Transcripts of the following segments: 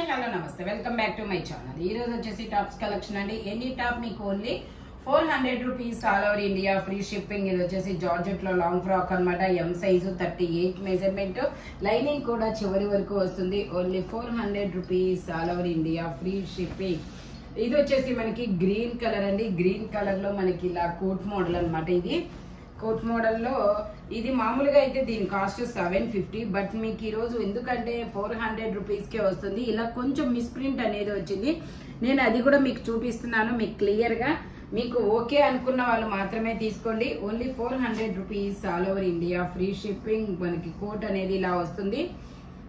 Hello నమస్తే welcome back to my channel. ఈ రోజు వచ్చేసి టాప్స్ కలెక్షన్ అండి. ఎనీ టాప్ మీకు only 400 rupees all over India free shipping. ఇది వచ్చేసి జార్జెట్ లో లాంగ్ ఫ్రాక్ అన్నమాట. ఎం సైజు 38 మెజర్మెంట్, లైనింగ్ కూడా చివరి వరకు వస్తుంది. Only 400 rupees all over India free shipping. ఇది వచ్చేసి మనకి గ్రీన్ కలర్ అండి. గ్రీన్ కలర్ లో మనకి ఇలా కోట్ మోడల్ అన్నమాట. ఇది కోట్ మోడల్ లో ఇది మామూలుగా అయితే దీని కాస్ట్ 750, బట్ మీకు ఈ రోజు ఎందుకంటే 400 రూపీస్ కే వస్తుంది. ఇలా కొంచెం మిస్ప్రింట్ అనేది వచ్చింది. నేను అది కూడా మీకు చూపిస్తున్నాను మీకు క్లియర్ గా. మీకు ఓకే అనుకున్న వాళ్ళు మాత్రమే తీసుకోండి. Only 400 rupees all over India free shipping. మనకి కోట్ అనేది ఇలా వస్తుంది.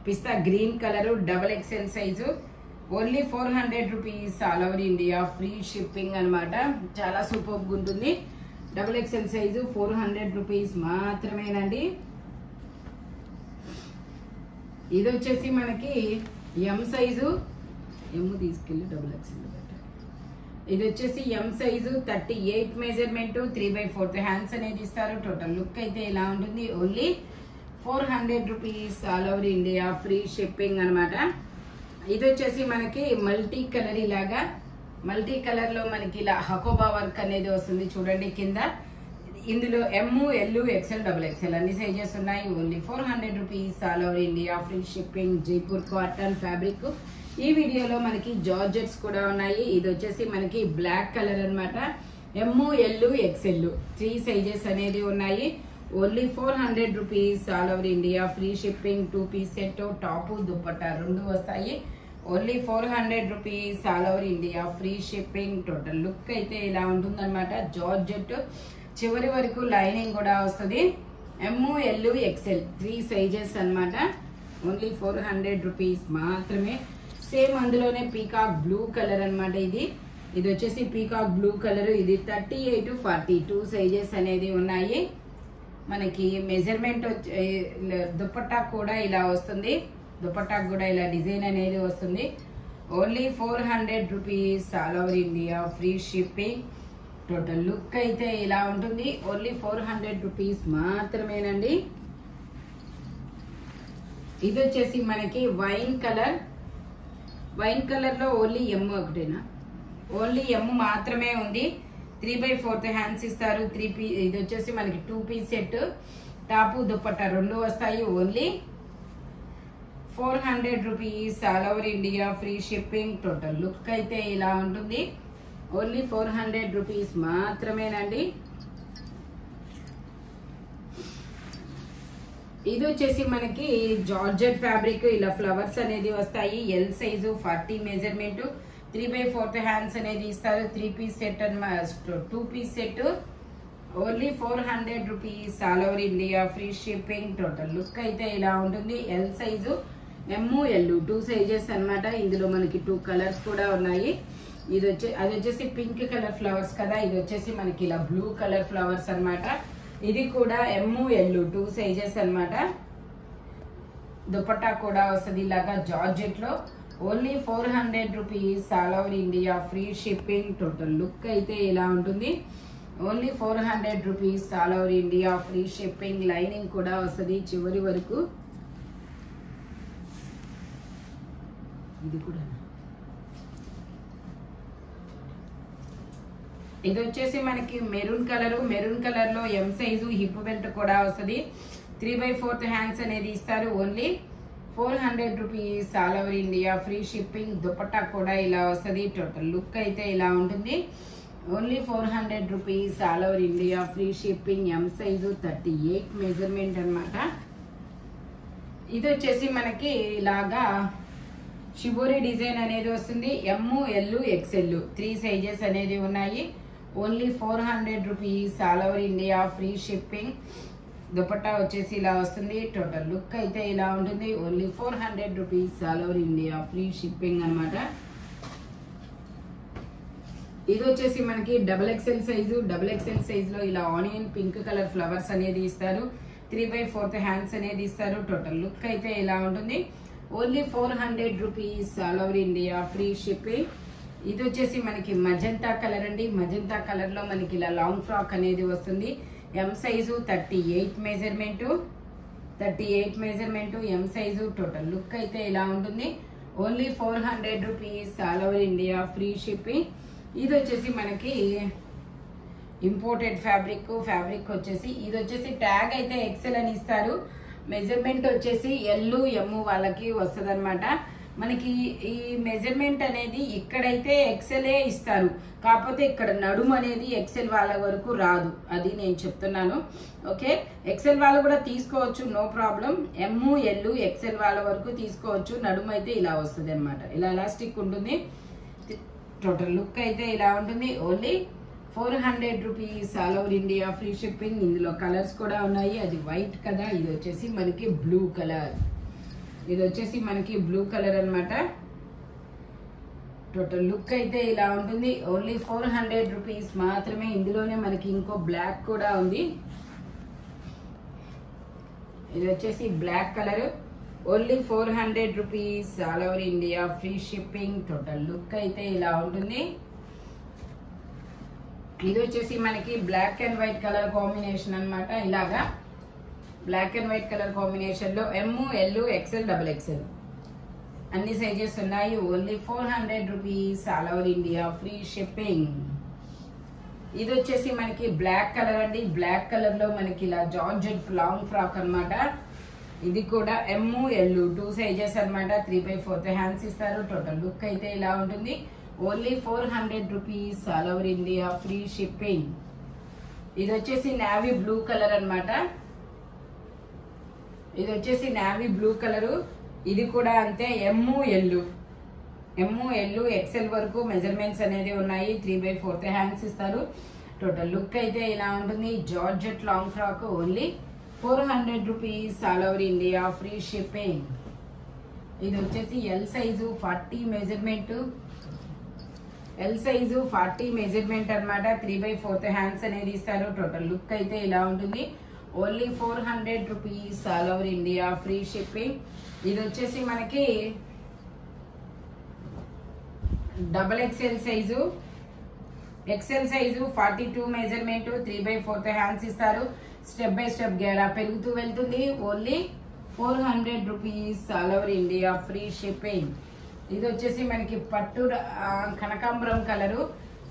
Pista green colour, double XL size. Only 400 rupees all over India free shipping అనమాట. చాలా సూపర్ గా ఉంటుంది. డబుల్ ఎక్స్ఎల్ సైజు 400 రూపీస్ మాత్రమేనండి. ఇది వచ్చేసి మనకి ఎం సైజు, ఎం తీసుకెళ్లి డబుల్ ఎక్స్ఎల్ పెట్టారు. ఇది వచ్చేసి ఎం సైజు 38 మెజర్మెంట్, 3/4 హ్యాండ్స్ అనేది ఇస్తారు. టోటల్ లుక్ అయితే ఇలా ఉంటుంది. Only 400 rupees all over India free shipping అనమాట. ఇది వచ్చేసి మనకి మల్టీ కలర్, ఇలాగా మల్టీ కలర్ లో మనకి ఇలా హకోబా వర్క్ అనేది వస్తుంది చూడండి కింద. ఇందులో ఎమ్, ఎల్, ఎక్స్ఎల్, డబుల్ ఎక్స్ఎల్ అన్ని సైజెస్ ఉన్నాయి. Only 400 rupees all over India free shipping. Jaipur cotton fabric. ఈ వీడియోలో మనకి జార్జెట్స్ కూడా ఉన్నాయి. ఇది వచ్చేసి మనకి బ్లాక్ కలర్ అనమాట. ఎమ్, ఎల్, ఎక్స్ఎల్ 3 సైజెస్ అనేది ఉన్నాయి. Only 400 rupees all over India free shipping. 2 piece set, top, dupatta 2 వస్తాయి. ఓన్లీ 400 rupees all over India free shipping. Total look అయితే ఇలా ఉంటుంది అనమాట. జార్జెట్ చివరి వరకు లైనింగ్ కూడా వస్తుంది. ఎమ్, ఎల్, ఎక్స్ఎల్ 3 సైజెస్ అనమాట. ఓన్లీ 400 రూపీస్ మాత్రమే. సేమ్ అందులోనే పీకాక్ బ్లూ కలర్ అనమాట. ఇది వచ్చేసి పీకాక్ బ్లూ కలర్. ఇది 38, 40 2 సైజెస్ అనేది ఉన్నాయి. మనకి మెజర్మెంట్ దుపట్టా కూడా ఇలా వస్తుంది. దుపట్టాకు కూడా ఇలా డిజైన్ అనేది వస్తుంది. Only 400 rupees all over India free shipping. Total look అయితే ఇలా ఉంటుంది. ఓన్లీ 400 రూపీస్ మాత్రమేనండి. ఇది వచ్చేసి మనకి వైన్ కలర్. వైన్ కలర్ లో ఓన్లీ ఎమ్ ఒకటేనా? ఓన్లీ ఎమ్ మాత్రమే ఉంది. 3/4 హ్యాండ్స్ ఇస్తారు. ఇది వచ్చేసి మనకి 2 పీస్ సెట్, టాపు దుపట్టా 2 వస్తాయి. ఓన్లీ 400 rupees all over India free shipping. Total look అయితే ఇలా ఉంటుంది. ఓన్లీ 400 రూపీస్ మాత్రమేనండి. ఇది వచ్చేసి మనకి జార్జెట్ ఫ్యాబ్రిక్. ఇలా ఫ్లవర్స్ అనేది వస్తాయి. ఎల్ సైజు 40 మెజర్మెంట్, 3/4 హ్యాండ్స్ అనేది ఇస్తారు. 3 పీస్ సెట్ అన్నమాట. 2 piece set. Only 400 rupees all over India free shipping. Total look అయితే ఇలా ఉంటుంది. L size, M, L 2 sizes అనమాట. ఇందులో మనకి 2 కలర్స్ కూడా ఉన్నాయి. అది వచ్చేసి పింక్ కలర్ ఫ్లవర్స్ కదా. ఇది వచ్చేసి మనకి ఇలా బ్లూ కలర్ ఫ్లవర్స్ అనమాట. ఇది కూడా ఎమ్, ఎల్ 2 సైజెస్ అనమాట. దుపట్టా కూడా వస్తుంది ఇలాగా జార్జెట్ లో. Only 400 rupees all over India free shipping. Total look అయితే ఇలా ఉంటుంది. Only 400 rupees all over India free shipping. Lining కూడా వస్తుంది చివరి వరకు. ఇది కూడా ఇది వచ్చేసి మనకి మెరూన్ కలర్. మెరూన్ కలర్ లో ఎం సైజు హిప్ బెల్ట్ కూడా వస్తుంది. 3/4 హ్యాండ్స్ అనేది ఇస్తారు. Only 400 rupees all over India free shipping. Dupatta కూడా ఇలా వస్తుంది. టోటల్ లుక్ అయితే ఇలా ఉంటుంది. Only 400 rupees all over India free shipping. ఎం సైజు 38 మెజర్మెంట్ అనమాట. ఇది వచ్చేసి మనకి ఇలాగా షిబోరి డిజైన్ అనేది వస్తుంది. ఎమ్, ఎల్, ఎక్స్ఎల్ 3 సైజెస్ అనేది ఉన్నాయి. Only 400 rupees all over India free shipping. Dupatta వచ్చేసి ఇలా వస్తుంది. టోటల్ లుక్ అయితే ఇలా ఉంటుంది. Only 400 rupees all over India free shipping అనమాట. ఇది వచ్చేసి మనకి double XL size. Double XL size లో ఇలా ఆనియన్ పింక్ కలర్ ఫ్లవర్స్ అనేది ఇస్తారు. 3/4 హ్యాండ్స్ అనేది ఇస్తారు. టోటల్ లుక్ అయితే ఇలా ఉంటుంది. Only 400 rupees all over India free shipping. ఇది వచ్చేసి మనకి మజంతా కలర్ అండి. మజంతా కలర్ లో మనకి ఇలా లాంగ్ ఫ్రాక్ అనేది వస్తుంది. ఎం size 38 measurement, M size. Total look అయితే ఇలా ఉంటుంది. Only 400 rupees all over India free shipping. ఇది వచ్చేసి మనకి ఇంపోర్టెడ్ ఫ్యాబ్రిక్ వచ్చేసి ఇది వచ్చేసి ట్యాగ్ అయితే ఎక్సెల్ అని ఇస్తారు. మెజర్మెంట్ వచ్చేసి ఎల్ ఎమ్ వాళ్ళకి వస్తుంది అనమాట. మనకి ఈ మెజర్మెంట్ అనేది ఇక్కడైతే ఎక్సెలే ఇస్తారు, కాకపోతే ఇక్కడ నడుము అనేది ఎక్సెల్ వాళ్ళ వరకు రాదు, అది నేను చెప్తున్నాను. ఓకే, ఎక్సెల్ వాళ్ళు కూడా తీసుకోవచ్చు, no problem. M L XL వాళ్ళ వరకు తీసుకోవచ్చు. నడుము అయితే ఇలా వస్తుంది అనమాట, ఇలా ఎలాస్టిక్ ఉంటుంది. టోటల్ లుక్ అయితే ఇలా ఉంటుంది. Only 400 rupees all over India free shipping. ఇందులో కలర్స్ కూడా ఉన్నాయి. అది వైట్ కదా, ఇది వచ్చేసి మనకి బ్లూ కలర్. ఇది వచ్చేసి మనకి బ్లూ కలర్ అన్నమాట. టోటల్ లుక్ అయితే ఇలా ఉంటుంది. ఓన్లీ 400 రూపీస్ మాత్రమే. ఇందులోనే మనకి ఇంకో బ్లాక్ కూడా ఉంది. ఇది వచ్చేసి black colour. Only 400 rupees all over India free shipping. Total look అయితే ఇలా ఉంటుంది. ఇది వచ్చేసి మనకి black and white colour combination అన్నమాట. ఇలాగా black and white colour combination లో M L XL double XL అన్ని సైజెస్ ఉన్నాయి. Only 400 rupees all over India free shipping. ఇది వచ్చేసి మనకి బ్లాక్ కలర్ అండి. బ్లాక్ కలర్ లో మనకి ఇలా జార్జెట్ లాంగ్ ఫ్రాక్ అన్నమాట. ఇది కూడా ఎమ్ ఎల్ 2 సైజెస్ అన్నమాట. 3/4 హ్యాండ్స్ ఇస్తారు. టోటల్ లుక్ అయితే ఇలా ఉంటుంది. Only 400 rupees all over India free shipping. ఇది వచ్చేసి నావీ బ్లూ కలర్ అన్నమాట. ఇది వచ్చేసి నావీ బ్లూ కలరు. ఇది కూడా అంతే, ఎమ్ ఎల్ ఎక్సెల్ వరకు మెజర్మెంట్స్ అనేది ఉన్నాయి. 3/4 హ్యాండ్స్ ఇస్తారు. టోటల్ లుక్ అయితే ఇలా ఉంటుంది. Georgette long frock. Only 400 rupees all over India free shipping. ఇది వచ్చేసి L size 40 measurement. L size 40 measurement అనమాట. 3/4 హ్యాండ్స్ అనేది ఇస్తారు. టోటల్ లుక్ అయితే ఇలా ఉంటుంది. Only 400 rupees all over India free shipping. ఇది వచ్చేసి మనకి double XL size. XL size 42 measurement. 3/4 hands ఇస్తారు. స్టెప్ బై స్టెప్ గేరా పెరుగుతూ వెళ్తుంది. Only 400 rupees all over India free shipping. ఇది వచ్చేసి మనకి పట్టు కనకాంబరం colour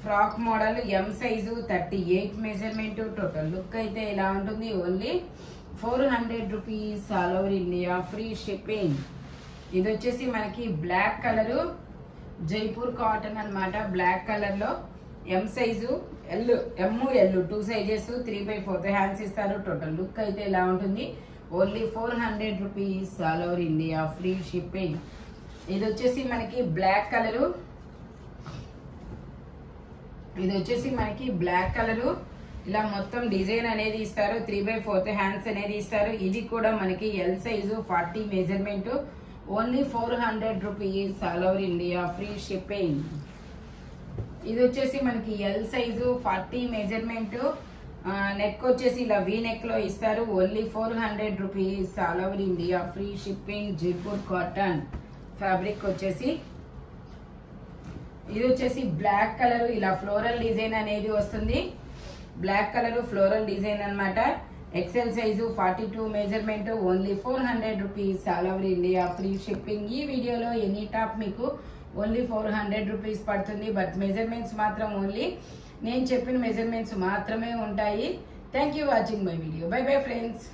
frock model. M size 38 measurement. Total look అయితే ఇలా ఉంటుంది. Only 400 rupees all over India free shipping. ఇది వచ్చేసి మనకి బ్లాక్ కలరు జైపూర్ కాటన్ అన్నమాట. బ్లాక్ కలర్ లో M size M L 2 sizes. 3/4 hands ఇస్తారు. టోటల్ లుక్ అయితే ఇలా ఉంటుంది. Only 400 rupees all over India free shipping. ఇది వచ్చేసి మనకి బ్లాక్ కలరు. ఇది వచ్చేసి మనకి బ్లాక్ కలరు. ఇలా మొత్తం డిజైన్ అనేది ఇస్తారు. 3/4 హ్యాండ్స్ అనేది ఇస్తారు. ఇది కూడా మనకి L size 40 measurement. Only 400 rupees all over India free shipping. ఇది వచ్చేసి మనకి ఎల్ సైజు 40 మెజర్మెంట్. నెక్ వచ్చేసి ఇలా వీ నెక్ లో ఇస్తారు. Only 400 rupees all over India free shipping. Jaipur cotton fabric వచ్చేసి. ఇది వచ్చేసి బ్లాక్ కలర్. ఇలా ఫ్లోరల్ డిజైన్ అనేది వస్తుంది. బ్లాక్ కలర్ ఫ్లోరల్ డిజైన్ అన్నమాట. XL size 42 measurement. Only 400 rupees all over India free shipping. ఈ వీడియోలో ఎనీ టాప్ మీకు ఓన్లీ 400 రూపీస్ పడుతుంది. బట్ మెజర్మెంట్స్ మాత్రం ఓన్లీ నేను చెప్పిన మెజర్మెంట్స్ మాత్రమే ఉంటాయి. Thank you watching my video. Bye bye friends.